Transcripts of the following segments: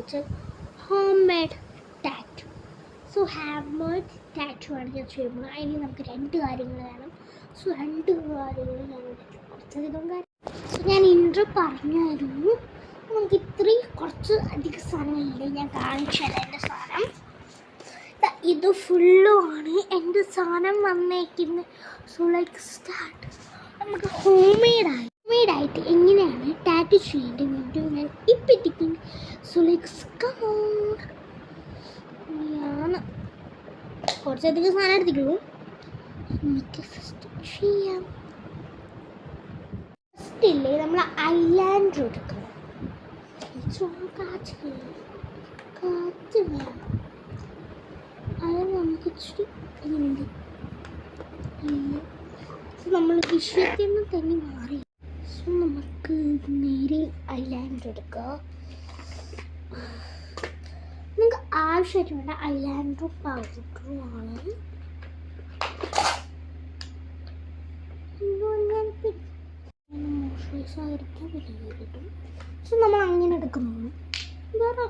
വെച്ചാൽ home made tattoo. So hand made tattoo ആണ് ഞാൻ ചെയ്യുന്നത്. അതിന് നമുക്ക് 2 കാര്യങ്ങൾ വേണം. സോ 2 കാര്യങ്ങൾ ഞാൻ കുറച്ചധികം കാര്യം ഞാൻ ഇൻട്രോ പറഞ്ഞായിരുന്നു. നമുക്ക് ഇത്രയും കുറച്ച് അധികം സാധനങ്ങളില്ലേ ഞാൻ കാണിച്ചല്ല. എൻ്റെ സാധനം ഇത് ഫുള്ളുമാണ് എൻ്റെ സാധനം വന്നേക്കുന്നത്. So like start. നമുക്ക് ഹോം മെയ്ഡായിട്ട് എങ്ങനെയാണ് ടാറ്റു ചെയ്യേണ്ട വീഡിയോ ഞാൻ ഇപ്പം ഇട്ടിട്ടുണ്ട്. സോ ലൈക്ക് ഞാൻ കുറച്ചധികം സാധനം എടുത്തിട്ടുള്ളൂ. നമുക്ക് ഫസ്റ്റ് ചെയ്യാം. ഫസ്റ്റില്ലേ നമ്മൾ ഐലൈനർ എടുക്കണം. കാറ്റ് വേണം. അത് നമുക്ക് ഇച്ചിരി ഇങ്ങനെയുണ്ട്. നമ്മൾ വിഷയത്തിൽ നിന്ന് തന്നെ മാറി. സോ നമുക്ക് നേരെ ഐലൈനർ എടുക്കുക. നമുക്ക് ആവശ്യമായിട്ട് വേണ്ട ഐലൈനർ പൗഡറുമാണ്. മോയ്സ്ചറൈസ് ആയിരിക്കാൻ വലിയ കിട്ടും. സോ നമ്മൾ അങ്ങനെ എടുക്കുന്നു. വേറെ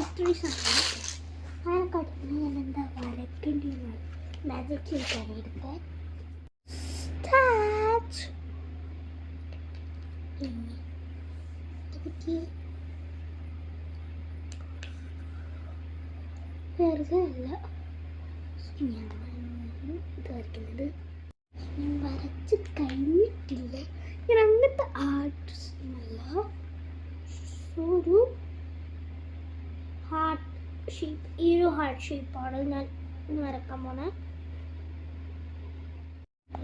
ഇത്രയും സാധനം അങ്ങനെ കടന്ന് ഞാൻ എന്താ വരയ്ക്കേണ്ടി മാജിക് ചെയ്യിക്കാനെടുക്കാൻ വെറുതെ അല്ല ഞാൻ ഇത് വരയ്ക്കുന്നത്. ഞാൻ വരച്ച് കഴിഞ്ഞിട്ടില്ല. ഞാൻ അങ്ങനത്തെ ആർട്ടിസ്റ്റല്ല. ഒരു ഹാർട്ട് ഷേപ്പ്, ഈ ഒരു ഹാർട്ട് ഷേപ്പാണ് ഞാൻ ഇന്ന് വരക്കാൻ പോണേ.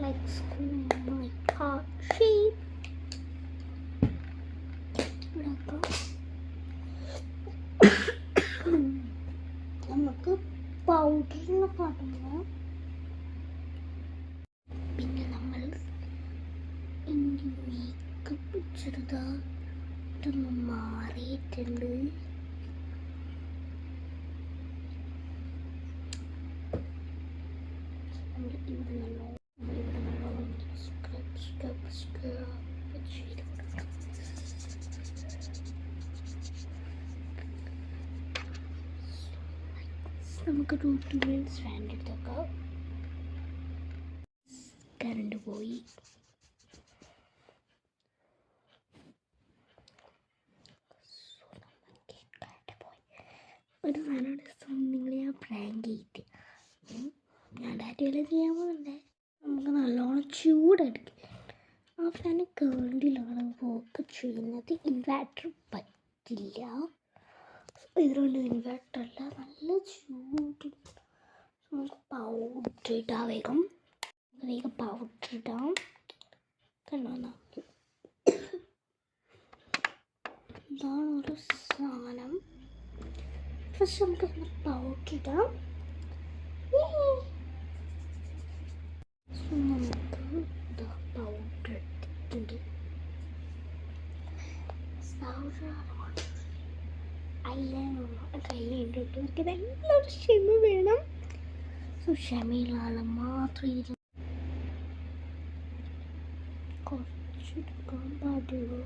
ലൈക്ക് ഹാർട്ട് ഷേപ്പ് നമുക്ക് പൗഡറിനെ കാട്ടുമ്പോൾ പിന്നെ നമ്മൾ മേക്കപ്പ് ചെറുതായിട്ടൊന്ന് മാറിയിട്ടുണ്ട്. നമുക്ക് 2 minutes ഫാൻ എടുത്തോക്കാം. കറണ്ട് പോയി. ഒരു സാധനം നിങ്ങളെ ഞാൻ പ്രാങ്ക് ചെയ്തിട്ട് ഞാൻ ഡാറ്റയെല്ലാം ചെയ്യാൻ പോകുന്നുണ്ട്. നമുക്ക് നല്ലോണം ചൂടെടുക്കും. ആ ഫാന് കേണ്ടിലാണ് വർക്ക് ചെയ്യുന്നത്. ഇൻവേർട്ടർ പറ്റില്ല. ഇതിലുണ്ട് ഇൻവേർട്ടറല്ല, നല്ല ചൂട്. നമുക്ക് പൗഡർ ഇടാം. വേഗം പൗഡർ ഇടാം. കണ്ടോ, ഇതാണ് ഒരു സാധനം. ഫസ്റ്റ് നമുക്ക് പൗഡർ ഇടാം. നമുക്ക് പൗഡർ ഇട്ടിട്ടുണ്ട്. കയ്യിലിട്ടിട്ട് എനിക്ക് നല്ലൊരു ക്ഷമ വേണം. സോ ക്ഷമയിലാണ് മാത്രം ഇത് കുറച്ചെടുക്കാൻ പാടുള്ളൂ.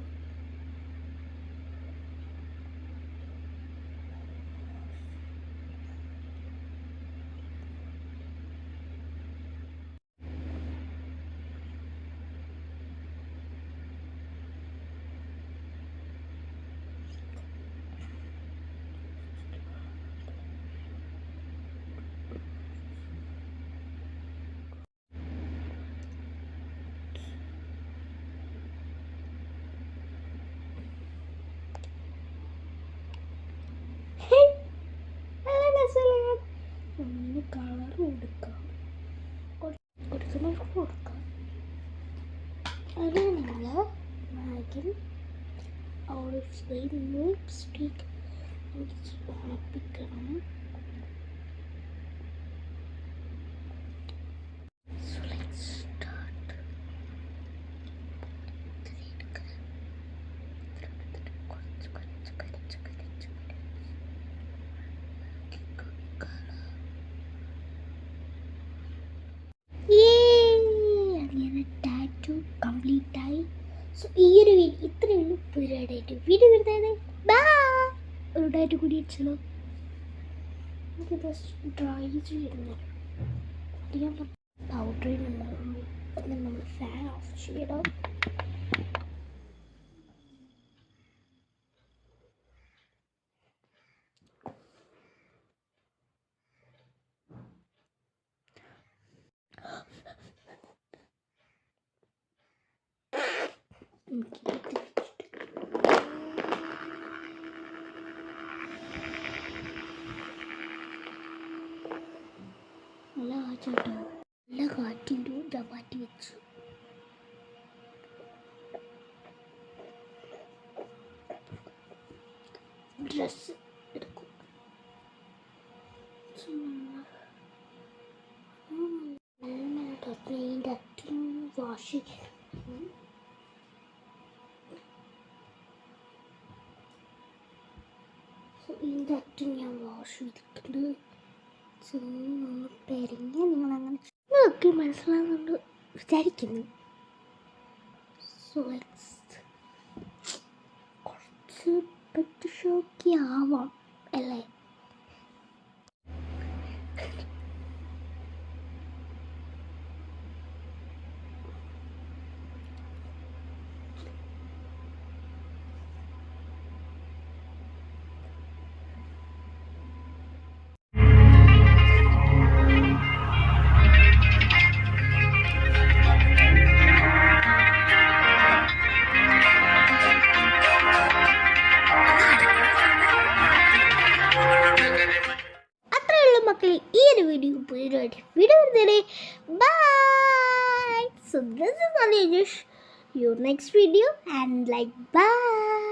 കളർ കൊടുക്കാം. അത് നമ്മൾ മാഗിൻ ലിപ്സ്റ്റിക് ഉണപ്പിക്കണം. കംപ്ലീറ്റ് ആയി. സോ ഈ ഒരു ഇത്രയുള്ളൂ പരിപാടി. ഡയറ്റായിട്ട് വീഡിയോ വരുന്നത്. ബാ ഒരു ഡയറ്റ് കൂടി അടിച്ചല്ലോ. എനിക്കിത് ഡ്രൈ ചെയ്യുന്നു. അധികം പൗഡർ നമ്മൾ ഫാൻ ഓഫ് ചെയ്യണം. നല്ല കാറ്റാട്ടോ, നല്ല കാറ്റിൻ്റെ ചപ്പാത്തി വെച്ചു. ഡ്രസ്സ് എടുക്കും. ഇതിൻ്റെ അത്രയും വാഷ് ചെയ്യണം. ഇതിൻ്റെ അറ്റം ഞാൻ വാഷ് ചെയ്തിട്ടുണ്ട്. പെരിഞ്ഞ നിങ്ങളങ്ങനെ നിങ്ങൾക്ക് മനസ്സിലാകുന്നുണ്ട് വിചാരിക്കുന്നു. സോ കുറച്ച് പെറ്റ് ഷോക്കി ആവാം അല്ലേ? മക്കളെ, ഈ ഒരു വീഡിയോ വരുന്നേ. By. So this is Anish. Your next video and like bye.